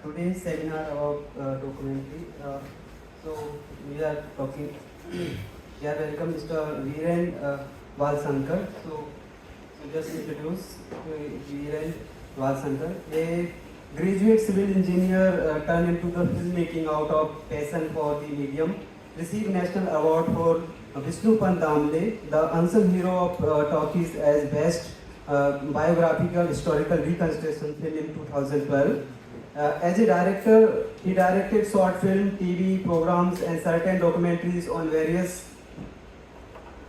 today's seminar about documentary. So we are talking. We are welcome Mr. Viren Valsankar. So just introduce Viren Valsankar, a graduate civil engineer turned into the filmmaking out of passion for the medium. Received national award for Vishnu Pandamle, the unsung hero of talkies as best biographical historical reconstruction film in 2012. As a director, he directed short film, TV programs and certain documentaries on various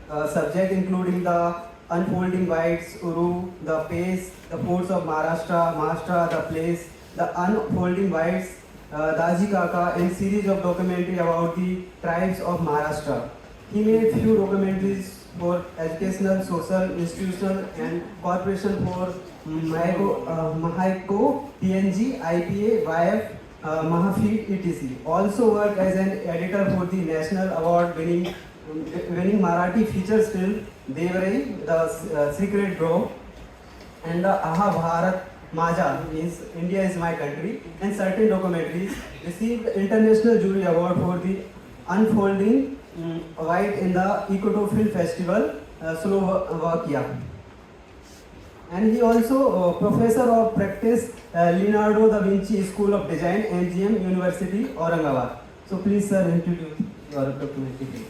subjects including the unfolding whites, Uru, the pace, the forts of Maharashtra, the place, the unfolding whites, Daji Kaka, and series of documentary about the tribes of Maharashtra. He made few documentaries for educational, social, institutional and corporation for Mahayko, PNG, IPA, YF, Mahafeed, etc. Also worked as an editor for the national award winning Marathi features film Devarai, The Secret Grove, and the Aha Bharat Maja, means India is my country, and certain documentaries. Received international jury award for the unfolding white in the Ecuador Film Festival, Slovakia. And he also professor of practice, Leonardo da Vinci School of Design, MGM University, Aurangabad. So please sir, introduce your documentary.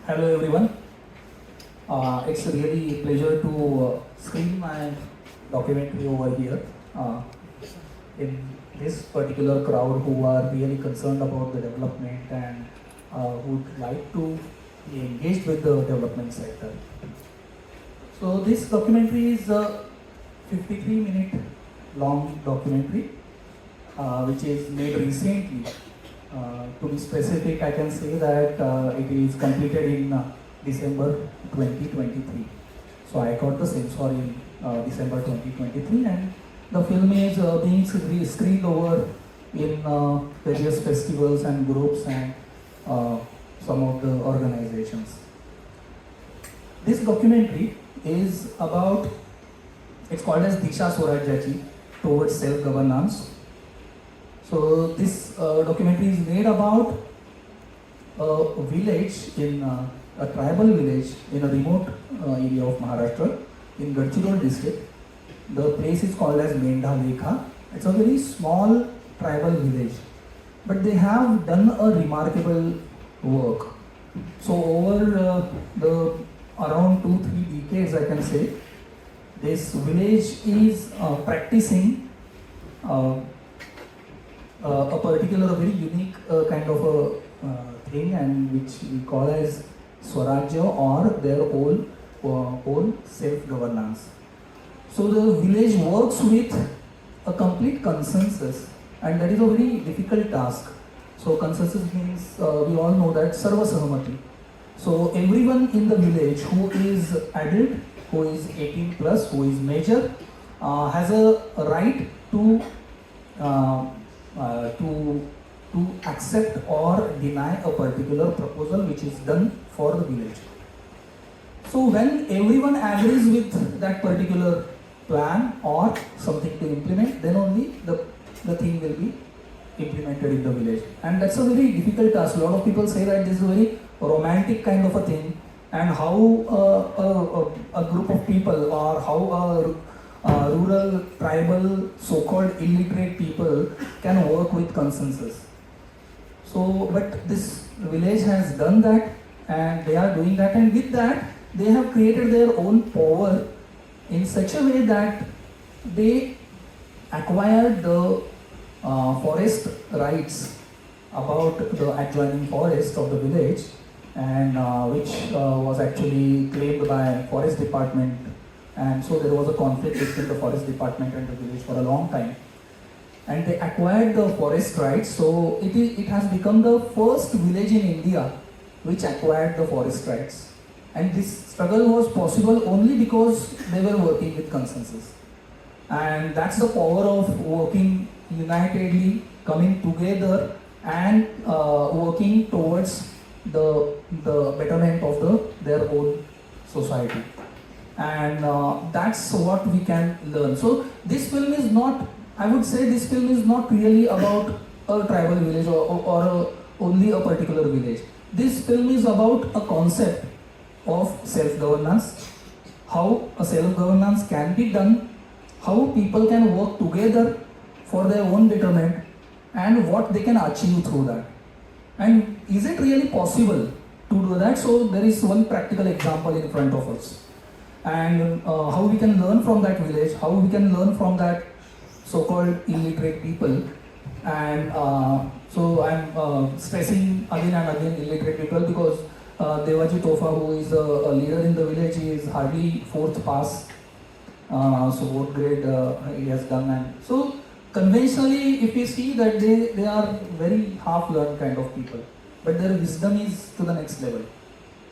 Hello everyone. It's really a pleasure to screen my documentary over here in this particular crowd who are really concerned about the development and would like to be engaged with the development sector. So this documentary is a 53-minute long documentary which is made recently. To be specific, I can say that it is completed in December 2023. So I got the censor in December 2023, and the film is being screened over in various festivals and groups and some of the organizations. This documentary is about, it's called as Disha Swarajyachi, towards self-governance. So this documentary is made about a village in a tribal village in a remote area of Maharashtra in Gadchiroli district. The place is called as Mendha Lekha. It's a very small tribal village, but they have done a remarkable work. So over the around 2-3 decades, I can say, this village is practicing a particular, very unique kind of a thing, and which we call as Swarajya, or their own self-governance. So the village works with a complete consensus, and that is a very difficult task. So consensus means we all know that Sarva Sahamati. So everyone in the village who is adult, who is 18 plus, who is major, has a right to accept or deny a particular proposal which is done for the village. So when everyone agrees with that particular plan or something to implement, then only the thing will be implemented in the village. And that's a very difficult task. A lot of people say that this is a very romantic kind of a thing, and how a group of people, or how rural, tribal, so-called illiterate people can work with consensus. So, but this village has done that, and they are doing that, and with that, they have created their own power in such a way that they acquired the forest rights about the adjoining forest of the village, and which was actually claimed by forest department. And so there was a conflict between the forest department and the village for a long time. And they acquired the forest rights, so it has become the first village in India which acquired the forest rights. And this struggle was possible only because they were working with consensus. And that's the power of working unitedly, coming together and working towards the betterment of their own society, and that's what we can learn. So this film is not, I would say this film is not really about a tribal village only a particular village. This film is about a concept of self-governance, how a self-governance can be done, how people can work together for their own betterment, and what they can achieve through that. And is it really possible to do that? So there is one practical example in front of us. And how we can learn from that village, how we can learn from that so-called illiterate people. And so I'm stressing again and again illiterate people because Devaji Tofa, who is a leader in the village, is hardly 4th pass. So what grade he has done. And so conventionally, if you see that they are very half-learned kind of people, but their wisdom is to the next level.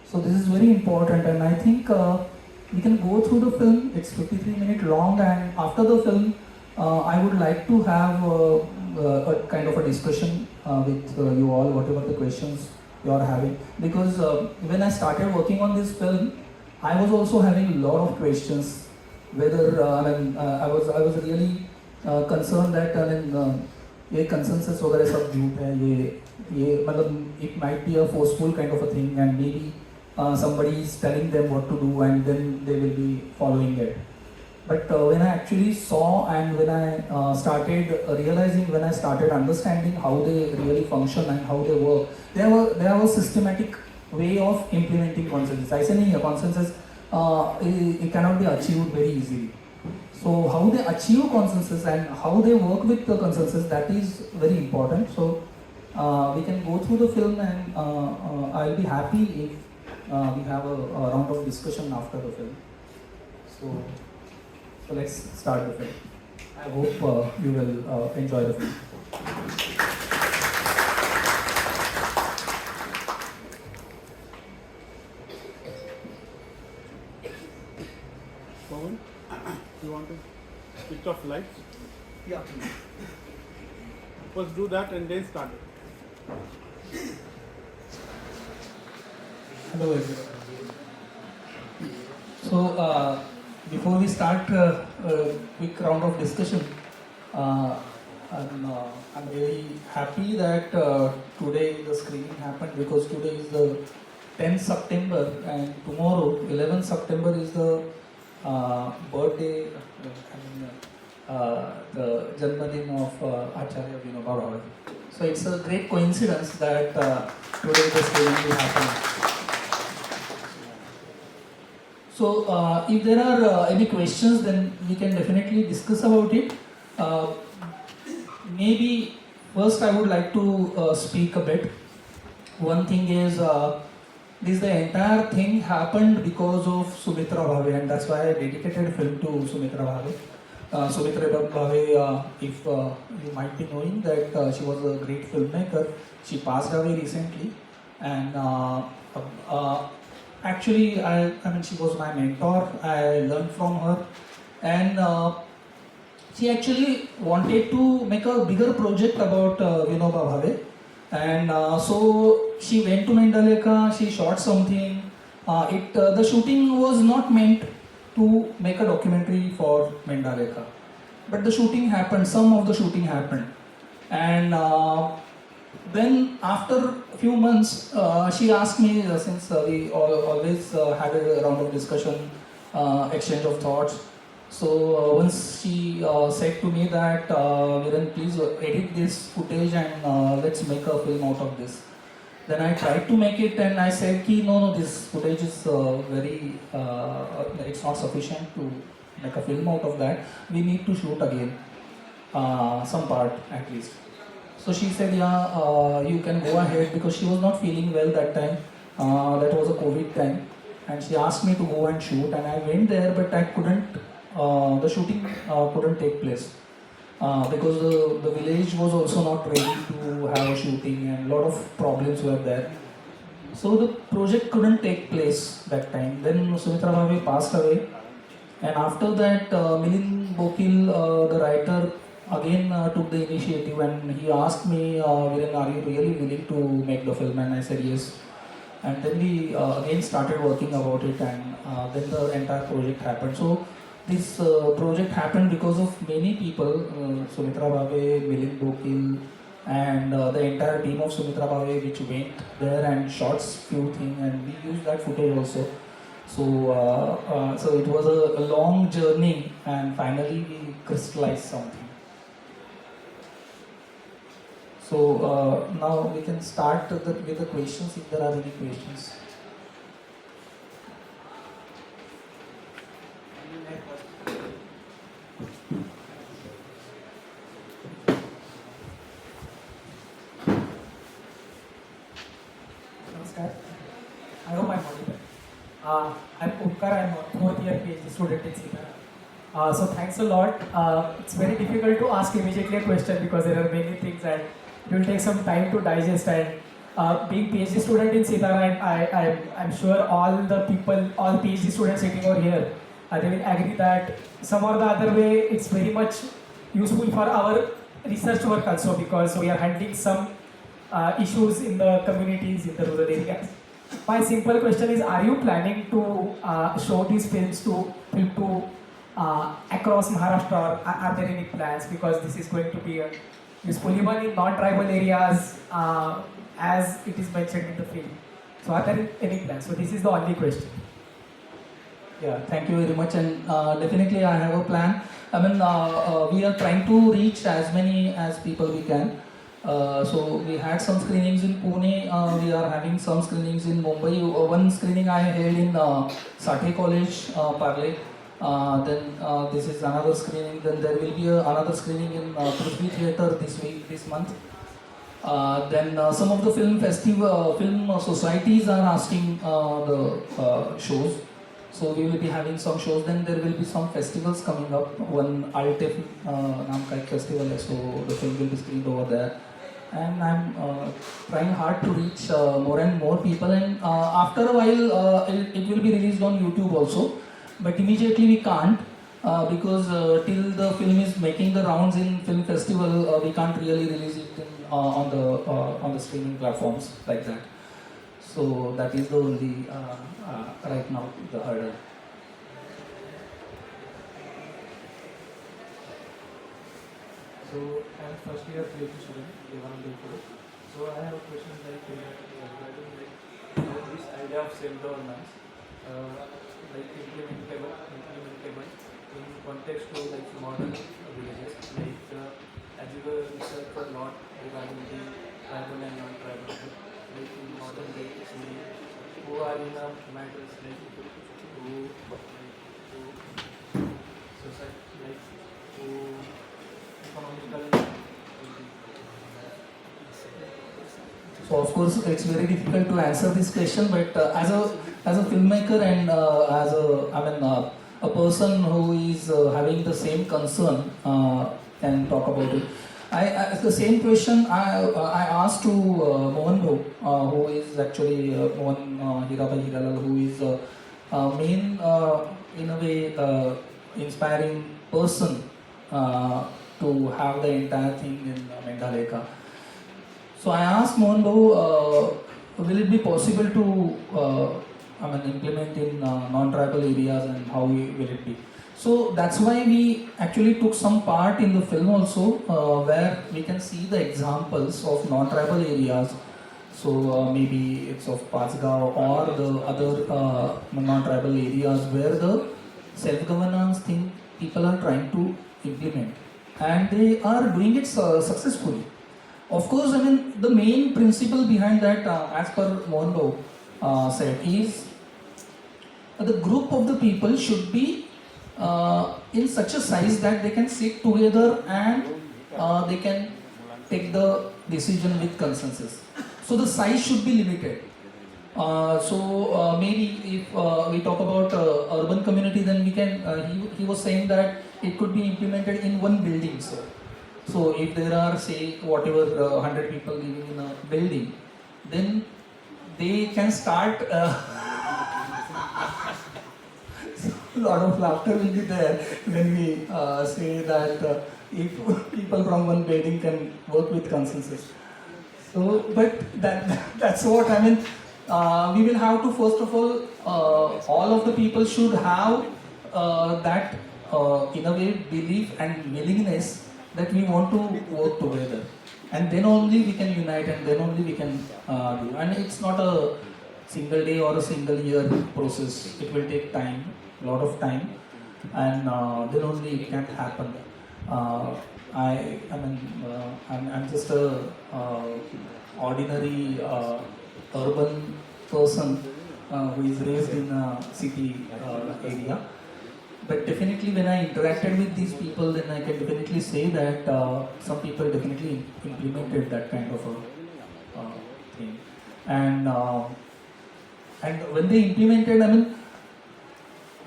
So this is very important, and I think we can go through the film. It's 53 minutes long, and after the film, I would like to have a kind of a discussion with you all, whatever the questions you are having. Because when I started working on this film, I was also having a lot of questions. Whether I was really concerned that ये consensus वगैरह सब झूठ है, ये मतलब it might be a forceful kind of a thing, and maybe somebody is telling them what to do and then they will be following it. But when I actually saw and when I started realizing, when I started understanding how they really function and how they work, they have a systematic way of implementing consensus. I say नहीं, consensus it cannot be achieved very easily. So how they achieve consensus and how they work with the consensus, that is very important. So we can go through the film, and I'll be happy if we have a round of discussion after the film. So let's start the film. I hope you will enjoy the film. Pawan, you want to switch off lights? Yeah. First do that and then start it. Hello everyone. So before we start a quick round of discussion, I'm very happy that today the screening happened, because today is the 10th September and tomorrow 11th September is the birthday, the Janmadin of Acharya Vinoba Bhave. So it's a great coincidence that today the screening will happen. So if there are any questions, then we can definitely discuss about it. Maybe first I would like to speak a bit. One thing is, the entire thing happened because of Sumitra Bhave, and that's why I dedicated film to Sumitra Bhave. Sumitra Bhave, if you might be knowing that she was a great filmmaker. She passed away recently, and actually, I mean, she was my mentor. I learned from her, and she actually wanted to make a bigger project about Vinoba Bhave, and so she went to Mendha Lekha. She shot something. The shooting was not meant to make a documentary for Mendha Lekha, but the shooting happened. Some of the shooting happened, and then after a few months, she asked me, since we always had a round of discussion, exchange of thoughts. So once she said to me that, Viren, please edit this footage and let's make a film out of this. Then I tried to make it, and I said, no, this footage is very, it's not sufficient to make a film out of that. We need to shoot again, some part at least. So she said, you can go ahead, because she was not feeling well that time. That was a COVID time. And she asked me to go and shoot, and I went there, but I couldn't, the shooting couldn't take place. Because the village was also not ready to have a shooting, and a lot of problems were there. So the project couldn't take place that time. Then Sumitra Bhave passed away. And after that, Milind Bokil, the writer, again took the initiative, and he asked me, Viren, are you really willing to make the film? And I said yes. And then we again started working about it, and then the entire project happened. So this project happened because of many people, Sumitra Bhave, Milind Bokil, and the entire team of Sumitra Bhave, which went there and shot few things, and we used that footage also. So it was a long journey, and finally we crystallized something. So now we can start with the questions, if there are any questions. Namaskar. I hope I'm audible. I'm Upkar, I'm a fourth year PhD student in Sita. So thanks a lot. It's very difficult to ask immediately a question because there are many things and it will take some time to digest. And being PhD student in Sita, I'm sure all the people, all PhD students sitting over here, they will agree that some or the other way it's very much useful for our research work also, because we are handling some issues in the communities in the rural areas. My simple question is: are you planning to show these films to across Maharashtra, or are there any plans? Because this is going to be useful even in non-tribal areas, as it is mentioned in the film. So are there any plans? So this is the only question. Yeah, thank you very much, and definitely I have a plan. I mean, we are trying to reach as many as people we can. So we had some screenings in Pune, we are having some screenings in Mumbai. One screening I held in Sathe College, Parle. Then this is another screening. Then there will be another screening in Prithvi Theatre this month. Then some of the film societies are asking the shows. So we will be having some shows. Then there will be some festivals coming up. One Altef Naam ka ek festival hai, so the film will be screened over there. And I'm trying hard to reach more and more people. And after a while, it will be released on YouTube also. But immediately we can't because till the film is making the rounds in film festival, we can't really release it on the streaming platforms like that. So that is the only right now the hurdle. So I'm first year PhD student, Devanand Lekha. So I have a question regarding this idea of self-governance, implementable in context to modern villages. As you were research a lot regarding the tribal and non-tribal, in modern day, who are in a matters who society who economical. So of course it's very difficult to answer this question, but as a filmmaker and a person who is having the same concern can talk about it. The same question I asked to Mohan Bhau, who is actually Mohan Hirabai Hiralal, who is main in a way inspiring person to have the entire thing in Mendha Lekha. So I asked Mohan Bhau, will it be possible to implement in non-tribal areas, and how will it be? So that's why we actually took some part in the film also, where we can see the examples of non-tribal areas. So maybe it's of Pasgaon or the other non-tribal areas where the self-governance thing people are trying to implement, and they are doing it successfully. Of course, the main principle behind that, as per Mohan Bhau said, is the group of the people should be in such a size that they can sit together and they can take the decision with consensus. So the size should be limited. Maybe if we talk about urban community, then we can. He was saying that it could be implemented in one building. So if there are, say, whatever 100 people living in a building, then they can start. A lot of laughter will be there when we say that if people from one building can work with consensus. So, but that's what we will have to first of all of the people should have that in a way belief and willingness that we want to work together, and then only we can unite, and then only we can do. And it's not a single day or a single year process. It will take time, a lot of time, and then only it can happen. I'm just a ordinary urban person who is raised in a city area. But definitely when I interacted with these people, then I can definitely say that some people definitely implemented that kind of a thing. And when they implemented,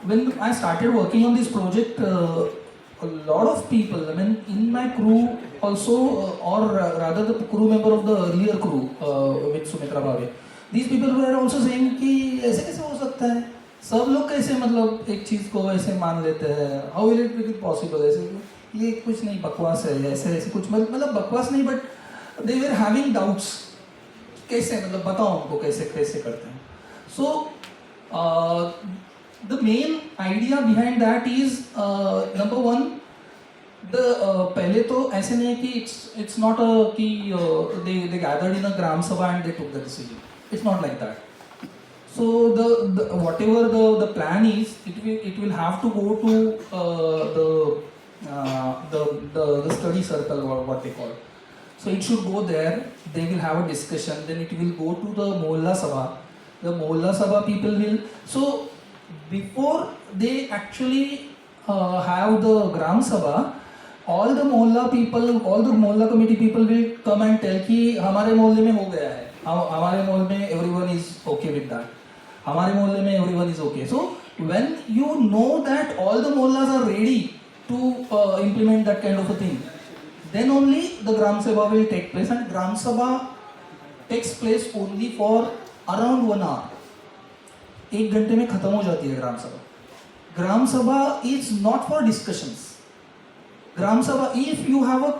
when I started working on this project, a lot of people, in my crew also, or rather the crew member of the earlier crew with Sumitra Bhave, these people were also saying कि ऐसे कैसे हो सकता है, सब लोग कैसे मतलब एक चीज़ को ऐसे मान लेते हैं, how will it be possible, ऐसे ये कुछ नहीं, बकवास है, ऐसे ऐसे कुछ मतलब बकवास नहीं, but they were having doubts, कैसे मतलब बताओ उनको कैसे कैसे करते हैं. So the main idea behind that is number one, the पहले तो ऐसे नहीं कि it's not a कि they gathered in a gram sabha and they took the decision. It's not like that. So the whatever the plan is, it will have to go to the study circle, or what they call. So it should go there. They will have a discussion. Then it will go to the Mohalla Sabha. The Mohalla Sabha people will. So before they actually have the Gram Sabha, all the Mohalla people, all the Mohalla committee people will come and tell कि हमारे मोहल्ले में हो गया है, हमारे मोहल्ले में everyone is okay with that, हमारे मोहल्ले में everyone is okay. So when you know that all the mohallas are ready to implement that kind of a thing, then only the Gram Sabha will take place, and Gram Sabha takes place only for around 1 hour. 1 घंटे में खत्म हो जाती है ग्राम सभा. ग्राम सभा is not for discussions. ग्राम सभा, if you have a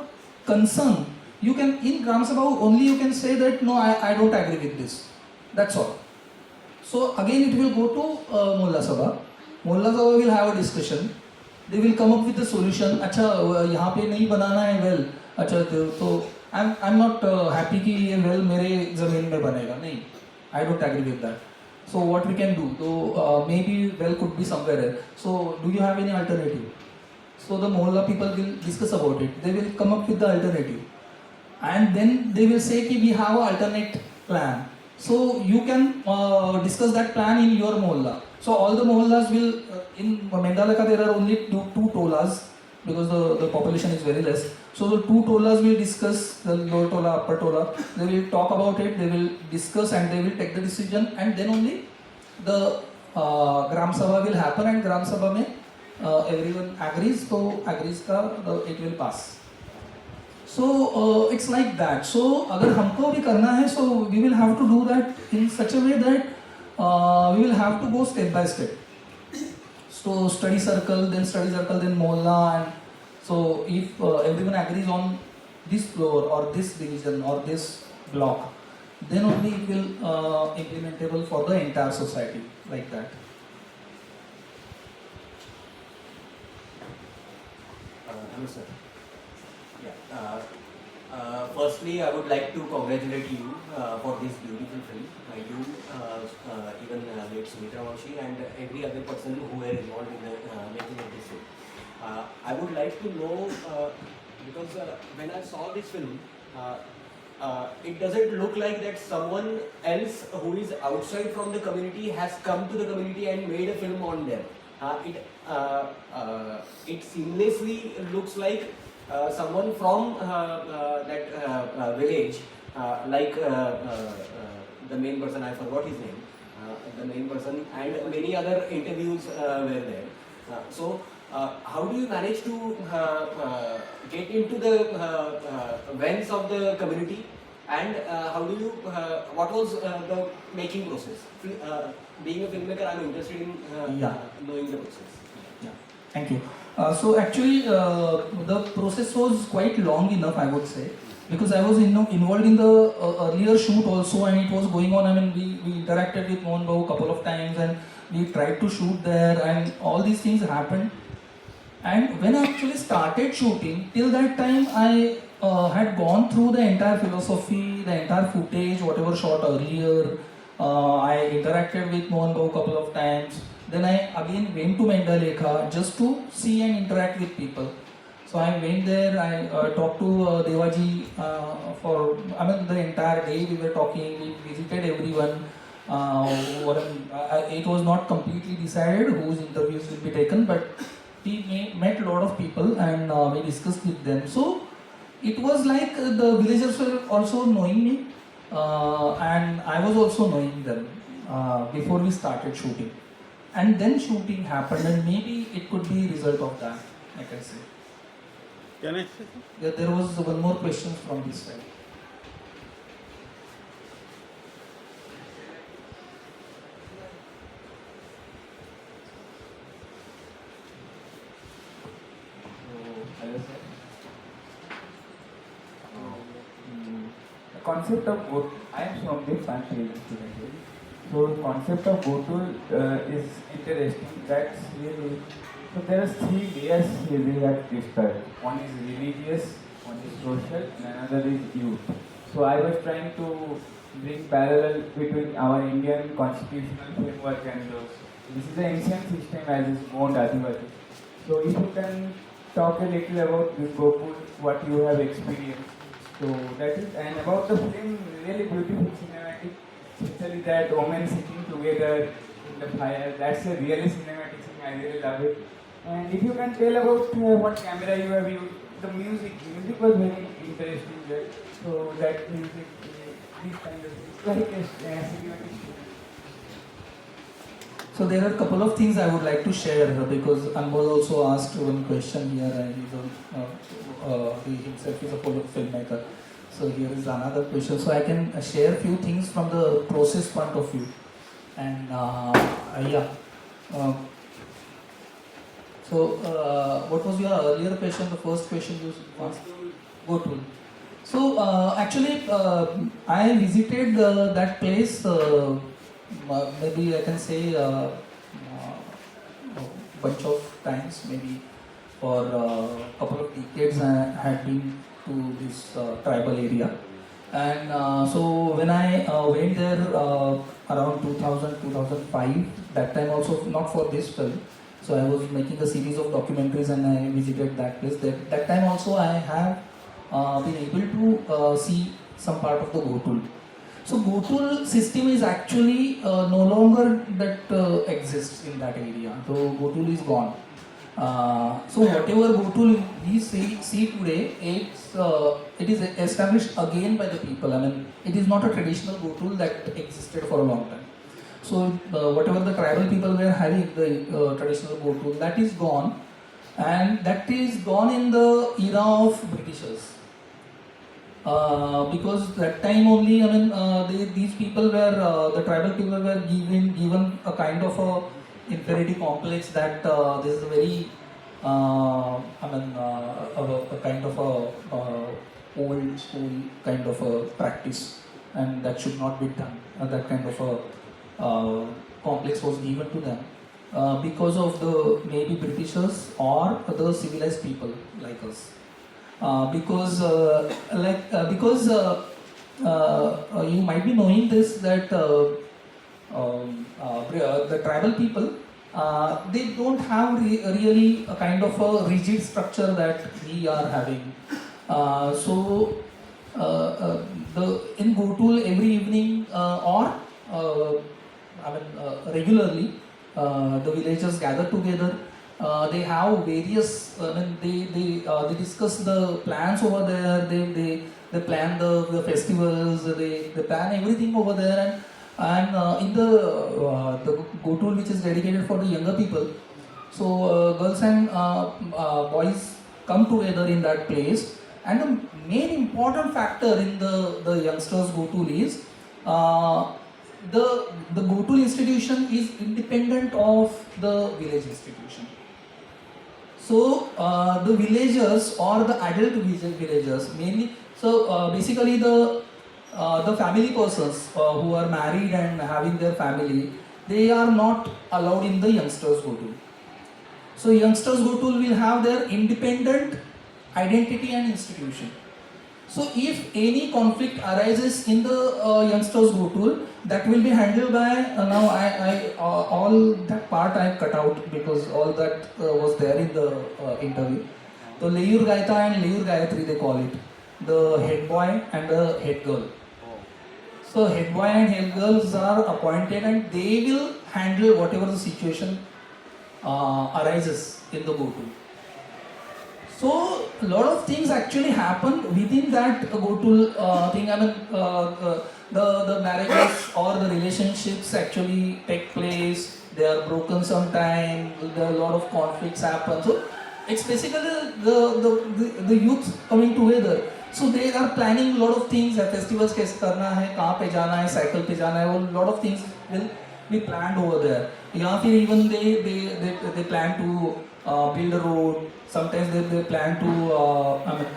concern, you can, in ग्राम सभा only you can say that no, I don't agree with this. That's all. So again it will go to Mohalla Sabha. Mohalla Sabha will have a discussion. They will come up with a solution. अच्छा यहाँ पे नहीं बनाना है well. अच्छा तो I'm not happy कि ये well मेरे ज़मीन में बनेगा. नहीं, I don't agree with that. So what we can do? So maybe well could be somewhere else. So do you have any alternative? So the Mohalla people will discuss about it. They will come up with the alternative, and then they will say कि we have an alternate plan. So you can discuss that plan in your Mohalla. So all the Mohallas will in Mendha Lekha there are only two tolas because the population is very less. So the 2 tolas will discuss, the lower tola, upper tola. They will talk about it. They will discuss and they will take the decision, and then only the Gram Sabha will happen, and Gram Sabha mein everyone agrees. So agrees ka it will pass. So it's like that. So अगर हमको भी करना है, so we will have to do that in such a way that we will have to go step by step. So study circle, then Mohalla, and so if everyone agrees on this floor or this division or this block, then only it will implementable for the entire society, like that. Hello sir. Yeah. Firstly, I would like to congratulate you for this beautiful film. You, even late Sumitra Vashi, and every other person who were involved in the making of this film. I would like to know, because when I saw this film, it doesn't look like that someone else who is outside from the community has come to the community and made a film on them. It seamlessly looks like someone from that village, like the main person, I forgot his name, the main person, and many other interviews were there. So how do you manage to get into the vents of the community, and how do you, what was the making process? Being a filmmaker, I'm interested in knowing the process. Yeah, thank you. So actually, the process was quite long enough, I would say. because I was involved in the earlier shoot also, and it was going on. I mean, we interacted with Mohan Babu a couple of times, and we tried to shoot there, and all these things happened. And when I actually started shooting, till that time I had gone through the entire philosophy, the entire footage, whatever shot earlier. I interacted with Mohan Babu a couple of times. Then I again went to Mendha Lekha just to see and interact with people. So I went there, I talked to Devaji for, the entire day we were talking, we visited everyone. It was not completely decided whose interviews will be taken, but we met a lot of people and we discussed with them. So it was like the villagers were also knowing me and I was also knowing them before we started shooting. And then shooting happened, and maybe it could be result of that, like I said. Can I say something? Yeah, there was one more question from this side. Hello sir. The concept of goat, I am from the financial student here. So the concept of gotul is interesting. That's really, so there are three layers here we have discussed. One is religious, one is social, and another is youth. So I was trying to bring parallel between our Indian constitutional framework and those. This is an ancient system as is Mond Adivasi. So if you can talk a little about this Gokul, what you have experienced. So that is, and about the film, really beautiful cinematic, especially that women sitting together in the fire. That's a really cinematic thing. I really love it. And if you can tell about what camera you have used, the music was very interesting there. So that music, these kind of things, like a cinematic. So there are a couple of things I would like to share because Anmol also asked one question here, and he himself is a filmmaker. So here is another question. So I can share a few things from the process point of view. And what was your earlier question? The first question you asked? Gotul. So actually, I visited that place. Maybe I can say a bunch of times, maybe for a couple of decades I had been to this tribal area. And so when I went there around 2000, 2005, that time also not for this film, so I was making a series of documentaries and I visited that place. That time also I have been able to see some part of the Gotul. So Gotul system is actually no longer that exists in that area. So Gotul is gone. So whatever Gotul we see today, it is established again by the people. I mean, it is not a traditional Gotul that existed for a long time. So whatever the tribal people were having, the traditional Gotul, that is gone, and that is gone in the era of Britishers. Because that time only, I mean, these people were, the tribal people were given a kind of a inferiority complex that this is a very, a kind of a old school kind of a practice, and that should not be done. That kind of a complex was given to them because of the maybe Britishers or the civilized people like us. Because you might be knowing this that the tribal people they don't have really a kind of a rigid structure that we are having. In Gotul every evening regularly the villagers gather together. They have various. They discuss the plans over there. They plan the festivals. They plan everything over there. And in the Gotul, which is dedicated for the younger people, so girls and boys come together in that place. And the main important factor in the youngsters Gotul is the Gotul institution is independent of the village institution. So the villagers or the adult villagers, mainly So basically the family persons who are married and having their family, they are not allowed in the youngsters go to. So youngsters go to will have their independent identity and institution. So if any conflict arises in the youngsters go tool, that will be handled by now all that part I cut out because all that was there in the interview. So Leyur Gaita and Leyur Gayatri they call it, the head boy and the head girl. So head boy and head girls are appointed and they will handle whatever the situation arises in the go tool. So a lot of things actually happen within that go-to thing. I mean, the marriages or the relationships actually take place. They are broken sometime. There are a lot of conflicts happen. So it's basically the youth coming together. So they are planning a lot of things. Festivals कैसे करना है, कहाँ पे जाना है, cycle पे जाना है. A lot of things will be planned over there. या फिर even they plan to build a road. Sometimes they plan to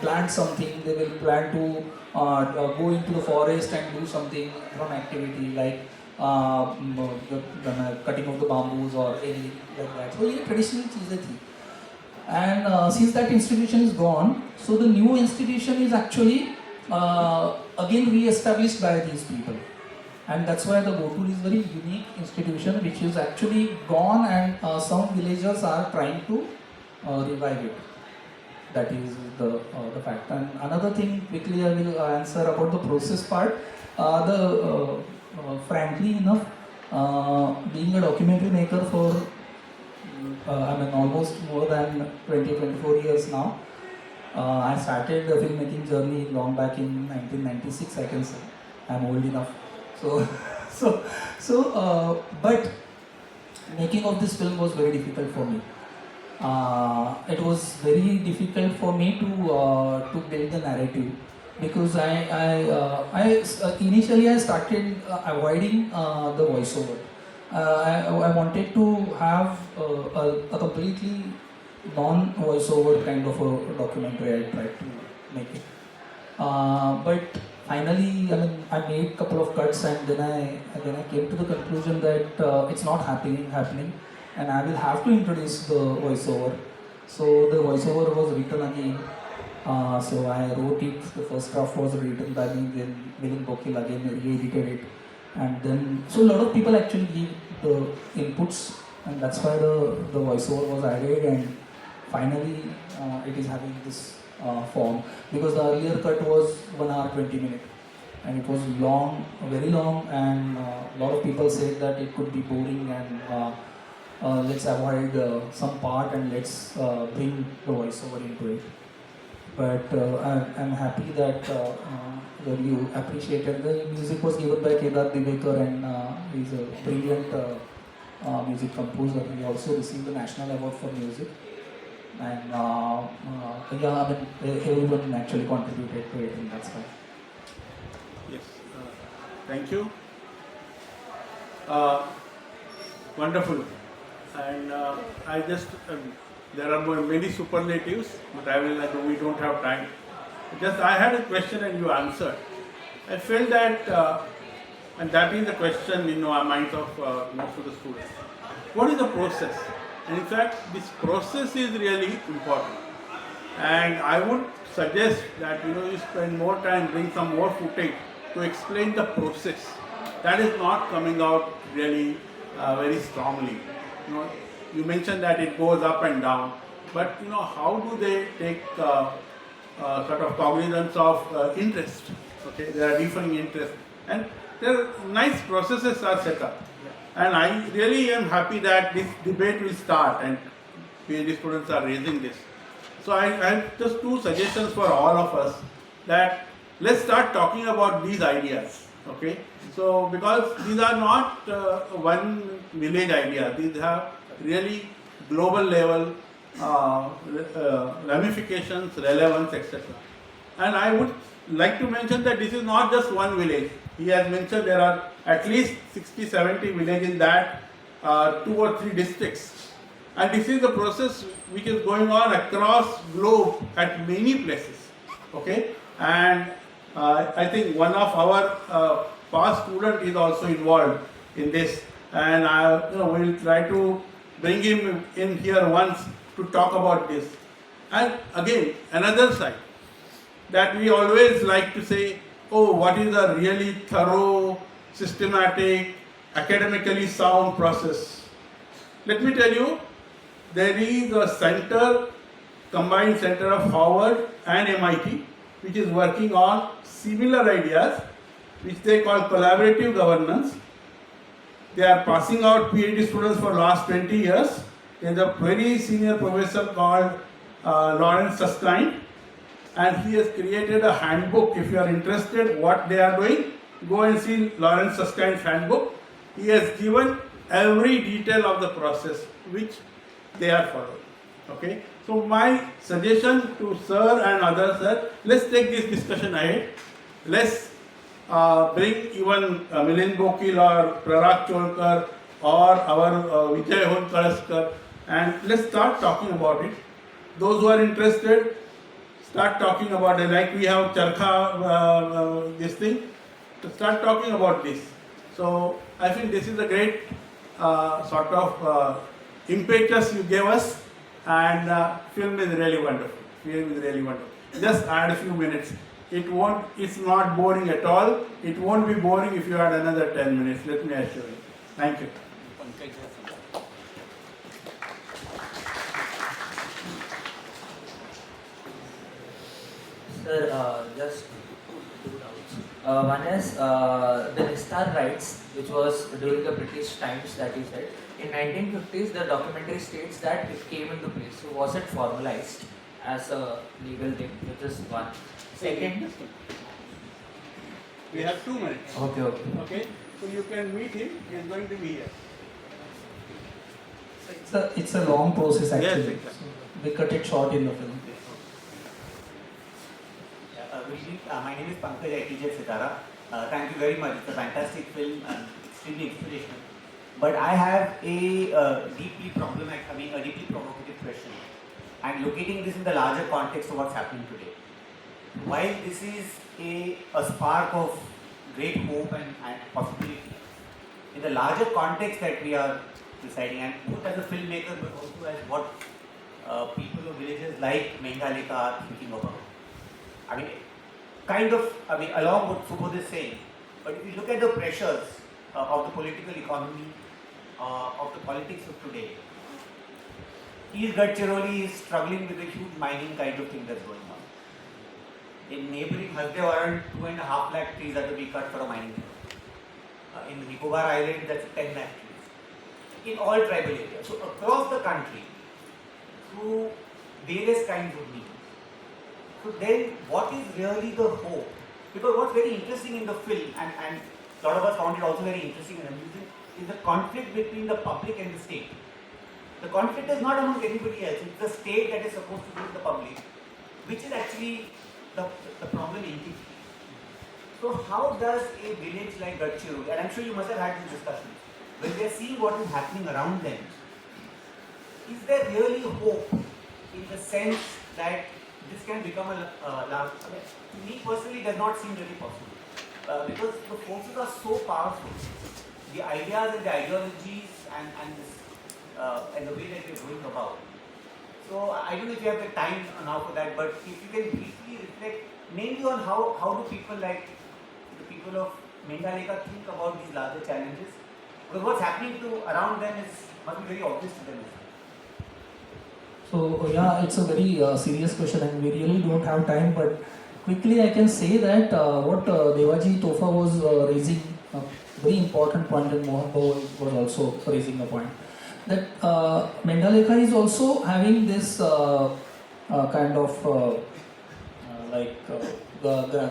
plant something. They will plan to go into the forest and do something from activity like the cutting of the bamboos or anything like that. So ये traditional चीजें थी. And since that institution is gone, so the new institution is actually again re-established by these people. And that's why the GoTool is very unique institution which is actually gone and some villagers are trying to revive it. That is the fact. And another thing quickly I will answer about the process part. Frankly enough, being a documentary maker for almost more than 20-24 years now. I started the filmmaking journey long back in 1996. I can say I'm old enough. But making of this film was very difficult for me. It was very difficult for me to build the narrative because initially I started avoiding the voiceover. I wanted to have a completely non-voiceover kind of a documentary. I tried to make it, but finally, I made a couple of cuts, and then I came to the conclusion that it's not happening, and I will have to introduce the voiceover. So the voiceover was written again. So I wrote it. The first draft was written by me. Then Milind Bokil again re-edited it. And then, so a lot of people actually give the inputs, and that's why the voiceover was added, and finally it is having this form. Because the earlier cut was 1 hour 20 minutes, and it was long, very long, and a lot of people said that it could be boring, and let's avoid some part and let's bring the voiceover into it. But I'm happy that you appreciated. The music was given by Kedar Divekar, and he's a brilliant music composer. He also received the National Award for Music. And everyone actually contributed to it, and that's why. Yes, thank you. Wonderful. And I just, there are many superlatives, but we don't have time. I had a question and you answered. I felt that, and that is the question in our minds of most of the students. What is the process? And in fact, this process is really important. And I would suggest that you spend more time, bring some more footage to explain the process. That is not coming out really very strongly. You mentioned that it goes up and down, but how do they take sort of cognizance of interest? Okay, there are different interests, and there are nice processes are set up. And I really am happy that this debate will start and PhD students are raising this. So I have just two suggestions for all of us, that let's start talking about these ideas. Okay, so because these are not one village idea, these have really global level ramifications, relevance, etc. And I would like to mention that this is not just one village. He has mentioned there are at least 60-70 villages in that 2 or 3 districts. And this is the process which is going on across globe at many places. Okay, And I think one of our past student is also involved in this, and we'll try to bring him in here once to talk about this. And again, another side that we always like to say, oh, what is a really thorough, systematic, academically sound process? Let me tell you, there is a center, combined center of Harvard and MIT, which is working on similar ideas, which they call collaborative governance. They are passing out PhD students for last 20 years. There is a very senior professor called Lawrence Susskind, and he has created a handbook. If you are interested what they are doing, go and see Lawrence Susskind's handbook. He has given every detail of the process which they are following. Okay. So my suggestion to sir and others, sir, let's take this discussion ahead. Let's bring even Milind Bokil or Parag Cholkar or our Vijay Honkarskar, and let's start talking about it. Those who are interested, start talking about it. Like we have Charkha, this thing, to start talking about this. So I think this is a great sort of impetus you gave us, and film is really wonderful. Film is really wonderful. Just add a few minutes. It's not boring at all. It won't be boring if you add another 10 minutes, let me assure you. Thank you. Sir, just two doubts. One is the Nistar rights, which was during the British times that you said. In 1950s, the documentary states that it came into place. So was it formalized as a legal thing, which is one. Second, We have 2 minutes. okay. Okay? So you can meet him. He is going to be here. It's a long process actually. Yes, exactly. We cut it short in the film. Good evening. My name is Pankaj ITJ Sitara. Thank you very much. It's a fantastic film and extremely inspirational. But I have a deeply provocative question. And locating this in the larger context of what's happening today. While this is a spark of great hope and possibility, in the larger context that we are deciding, and both as a filmmaker but also as what people of villages like Mendha Lekha are thinking about. Along what Subodh is saying, but if you look at the pressures of the political economy, of the politics of today, East Gadchiroli is struggling with a huge mining kind of thing that's going on. In neighboring Hasdewaran, 2.5 lakh trees are to be cut for a mining field. In Nicobar Island, that's 10 lakh trees. In all tribal areas. So across the country, through various kinds of means. So then, what is really the hope? Because what's very interesting in the film, and a lot of us found it also very interesting and amusing, is the conflict between the public and the state. The conflict is not among anybody else, it's the state that is supposed to do with the public, which is actually the problem in it. So how does a village like Gadchiroli, and I'm sure you must have had this discussion, when they're seeing what is happening around them, is there really hope in the sense that this can become a large? To me personally, it does not seem really possible. Because the forces are so powerful. The ideas and the ideologies and the way that they're going about. So I don't know if you have the time now for that, but if you can briefly reflect mainly on how do people like the people of Mendha Lekha think about these larger challenges? Because what's happening around them must be very obvious to them. So yeah, it's a very serious question and we really don't have time, but quickly I can say that what Devaji Tofa was raising a very important point, and Mohan Bhau was also raising a point, that Mendha Lekha is also having this kind of the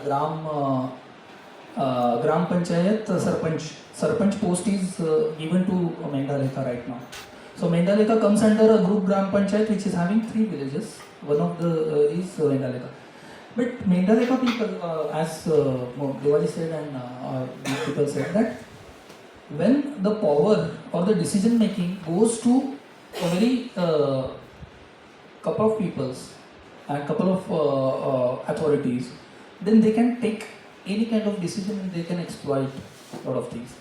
Gram Panchayat Sarpanch post is given to Mendha Lekha right now. So Mendha Lekha comes under a group Gram Panchayat which is having 3 villages. One of the is Mendha Lekha. But Mendha Lekha people, as Devaji said and these people said, that when the power or the decision making goes to a very couple of peoples and couple of authorities, then they can take any kind of decision and they can exploit a lot of things.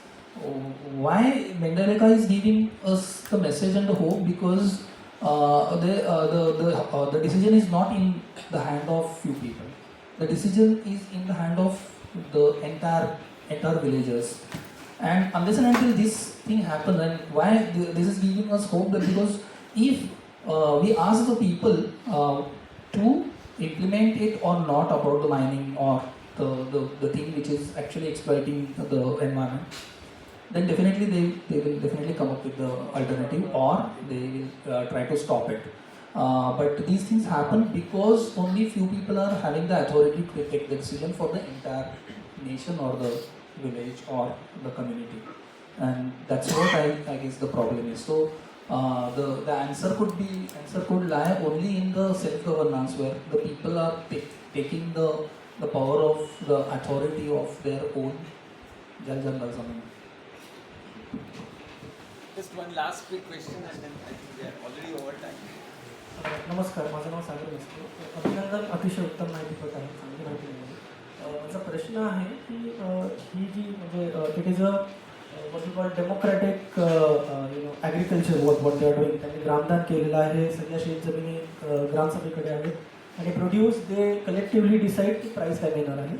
Why Mendha Lekha is giving us the message and the hope? Because the decision is not in the hand of few people. The decision is in the hand of the entire villagers. And unless and until this thing happens, and why this is giving us hope, that because if we ask the people to implement it or not about the mining or the thing which is actually exploiting the environment, then definitely they will definitely come up with the alternative, or they will try to stop it. But these things happen because only few people are having the authority to take the decision for the entire nation or the village or the community, and that's what I guess the problem is. So the answer could lie only in the self-governance, where the people are taking the power of the authority of their own Jal Zaman. Just one last quick question and then I think we are already over time. नमस्कार, माझं नाव सागर मिस्त्री. अभिनंदन, अतिशय उत्तम माहितीपट आहे, चांगली माहिती मिळाली. माझा प्रश्न आहे की ही जी म्हणजे it is a what you call democratic agriculture, what they are doing. त्यांनी ग्रामदान केलेलं आहे, सगळ्या शेत जमिनी ग्रामसभेकडे आहेत आणि प्रोड्यूस दे कलेक्टिवली डिसाईड की प्राईस काय मिळणार आहे.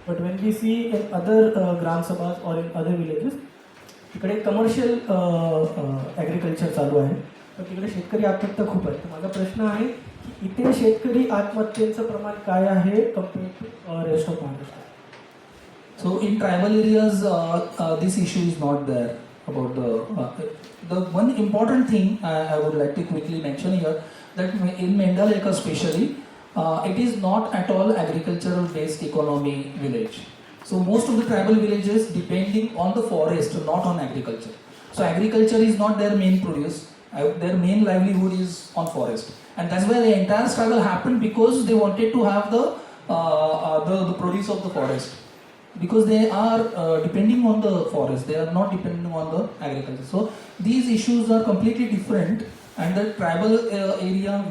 But when we see in other ग्रामसभाज और इन अदर विलेजेस, तिकडे कमर्शियल ॲग्रिकल्चर चालू आहे, पण तिकडे शेतकरी आत्महत्या खूप आहे. तर माझा प्रश्न आहे की इथे शेतकरी आत्महत्येचं प्रमाण काय आहे compare to rest of Maharashtra? So in tribal areas, this issue is not there. About the one important thing I would like to quickly mention here, that in Mendha Lekha especially, it is not at all agricultural based economy village. So most of the tribal villages depending on the forest, not on agriculture. So agriculture is not their main produce. Their main livelihood is on forest, and that's why the entire struggle happened, because they wanted to have the produce of the forest. Because they are depending on the forest, they are not depending on the agriculture. So these issues are completely different, and the tribal area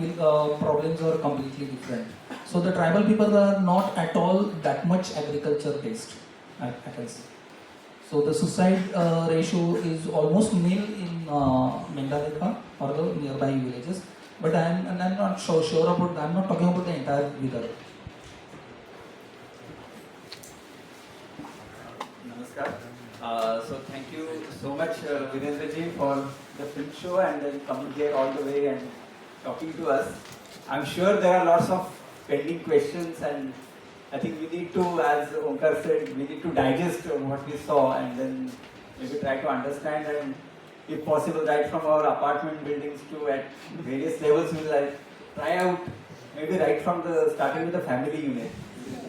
problems are completely different. So the tribal people are not at all that much agriculture based, I can say. So the suicide ratio is almost nil in Mendha Lekha or the nearby villages. But I'm not so sure about. I'm not talking about the entire Vidarbha. So thank you so much, Virendra ji, for the film show and then coming here all the way and talking to us. I'm sure there are lots of pending questions, and I think we need to, as Omkar said, we need to digest what we saw and then maybe try to understand, and if possible, right from our apartment buildings to at various levels, we'll like try out maybe right from the starting with the family unit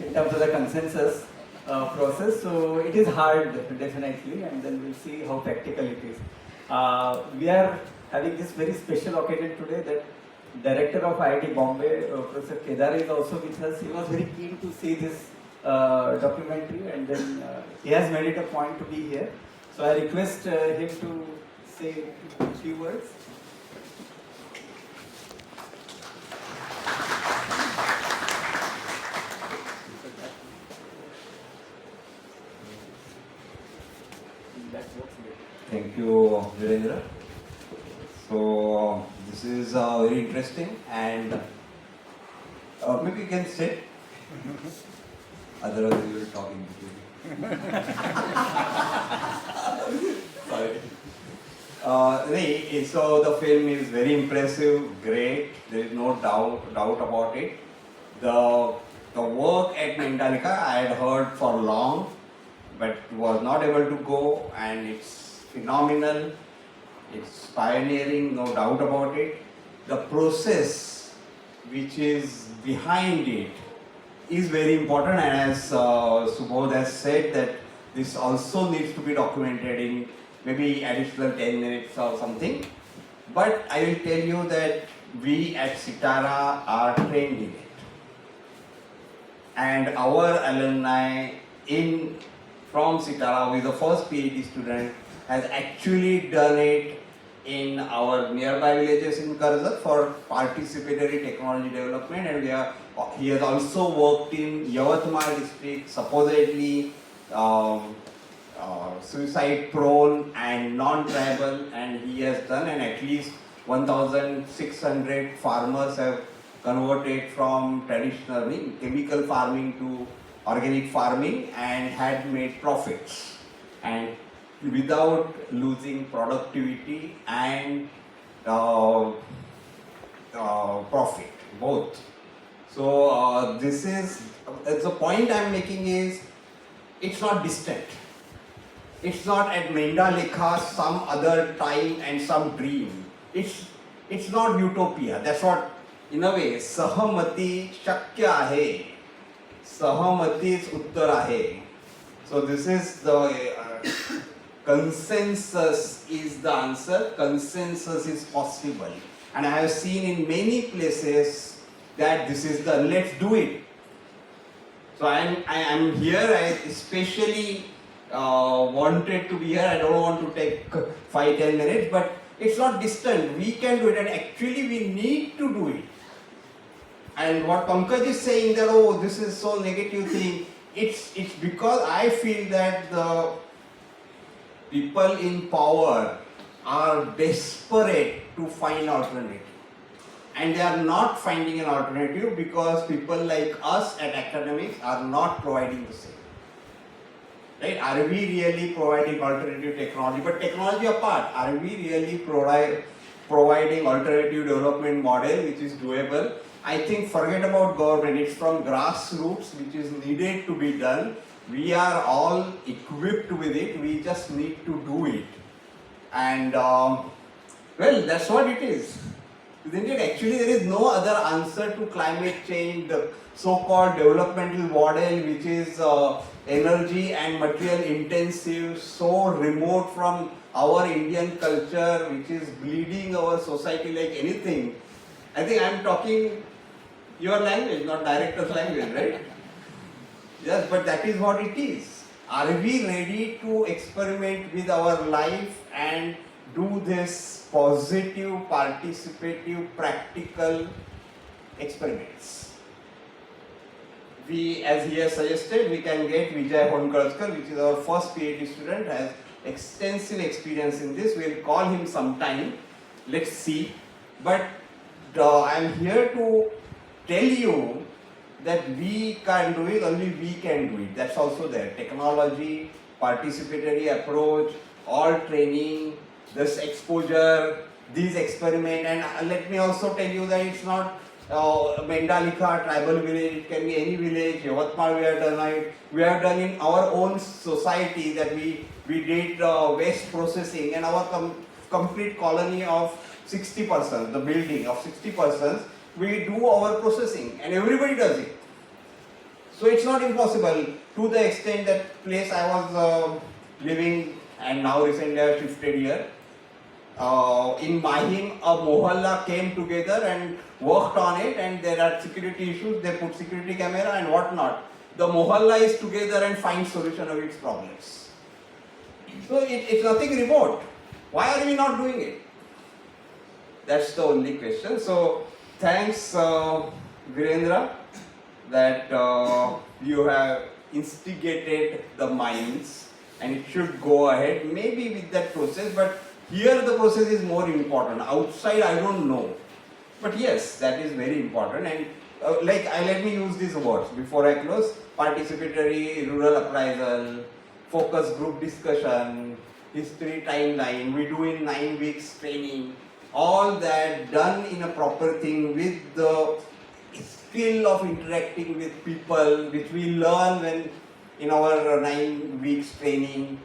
in terms of the consensus process. So it is hard, definitely, and then we'll see how practical it is. We are having this very special occasion today that Director of IIT Bombay, Professor Kedar, is also with us. He was very keen to see this documentary, and then he has made it a point to be here. So I request him to say a few words. Thank you, Virendra. So this is very interesting, and maybe you can sit. Otherwise, you will talk in between. Sorry. So the film is very impressive, great. There is no doubt about it. The work at Mendha Lekha I had heard for long, but was not able to go, and it's phenomenal. It's pioneering, no doubt about it. The process which is behind it is very important, and as Subodh has said, that this also needs to be documented in maybe additional 10 minutes or something. But I will tell you that we at Sitara are trained in it, and our alumni from Sitara, who is the first PhD student, has actually done it in our nearby villages in Karjat for participatory technology development, and he has also worked in Yavatmal district, supposedly suicide prone and non-tribal, and he has done, and at least 1,600 farmers have converted from traditional chemical farming to organic farming and had made profits, and without losing productivity and profit, both. So this is the point I am making is it's not distant. It's not at Mendha Lekha some other time and some dream. It's not utopia. That's what, in a way, sahamati shakya ahe. Sahamati is uttar ahe. So this is the consensus is the answer. Consensus is possible. And I have seen in many places that this is the let's do it. So I am here. I especially wanted to be here. I don't want to take 5-10 minutes, but it's not distant. We can do it, and actually we need to do it. And what Pankaj is saying that, oh, this is so negative thing, it's because I feel that the people in power are desperate to find alternative. And they are not finding an alternative because people like us at academics are not providing the same. Right? Are we really providing alternative technology? But technology apart, are we really providing alternative development model which is doable? I think forget about government, it's from grassroots which is needed to be done. We are all equipped with it, we just need to do it. And well, that's what it is. Isn't it? Actually, there is no other answer to climate change, the so-called developmental model which is energy and material intensive, so remote from our Indian culture, which is bleeding our society like anything. I think I am talking your language, not director's language, right? Yes, but that is what it is. Are we ready to experiment with our life and do this positive, participative, practical experiments? We, as he has suggested, we can get Vijay Honkalskar, which is our first PhD student, has extensive experience in this. We'll call him sometime. Let's see. But I am here to tell you that we can't do it, only we can do it. That's also there. Technology, participatory approach, all training, this exposure, these experiment, and let me also tell you that it's not Mendha Lekha tribal village, it can be any village. Yavatmal we have done in our own society that we did waste processing, and our complete colony of 60 persons, the building of 60 persons, we do our processing and everybody does it. So it's not impossible to the extent that place I was living, and now recently I have shifted here. In Mahim, a mohalla came together and worked on it, and there are security issues, they put security camera and whatnot. The mohalla is together and finds solution of its problems. So it's nothing remote. Why are we not doing it? That's the only question. So thanks Virendra that you have instigated the minds, and it should go ahead maybe with that process, but here the process is more important. Outside I don't know. But yes, that is very important, and let me use these words before I close. Participatory rural appraisal, focus group discussion, history timeline, we do in 9 weeks training, all that done in a proper thing with the skill of interacting with people, which we learn when in our 9 weeks training,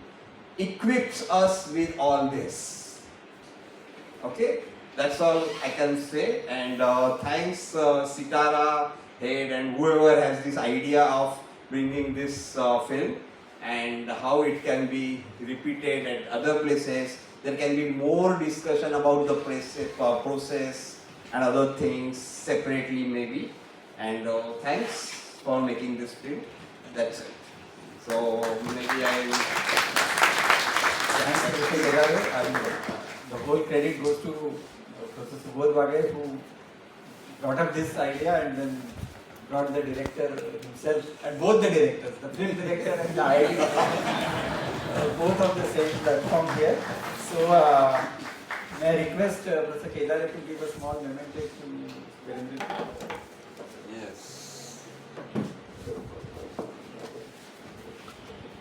equips us with all this. Okay, that's all I can say, and thanks Sitara, Head, and whoever has this idea of bringing this film and how it can be repeated at other places. There can be more discussion about the process and other things separately maybe, and thanks for making this film. That's it. So maybe I will. Thanks, Mr. Legare. the whole credit goes to Professor Subodh Wage, who brought up this idea and then brought the director himself, and both the directors, the film director and the IIT, both on the same platform here. So, may I request Professor Kedare to give a small memento to Virendra? Yes.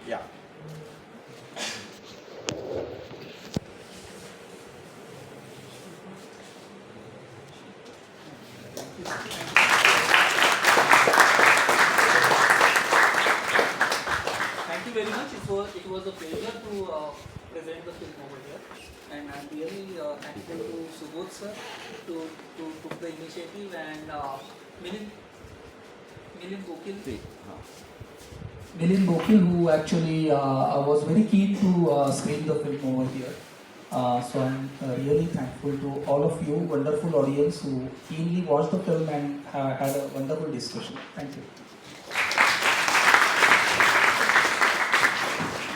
Yeah. Thank you very much. It was a pleasure to present the film over here, and I'm really thankful to Subodh sir to took the initiative, and Milind Bokil. Milind Bokil, who actually was very keen to screen the film over here. So I'm really thankful to all of you, wonderful audience who keenly watched the film and had a wonderful discussion. Thank you.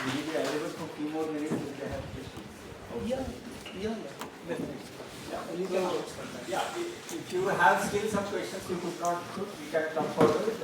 Will you be available for a few more minutes if they have questions? Yeah, definitely. Yeah, you can, if you have still some questions you could not put, we can come forward.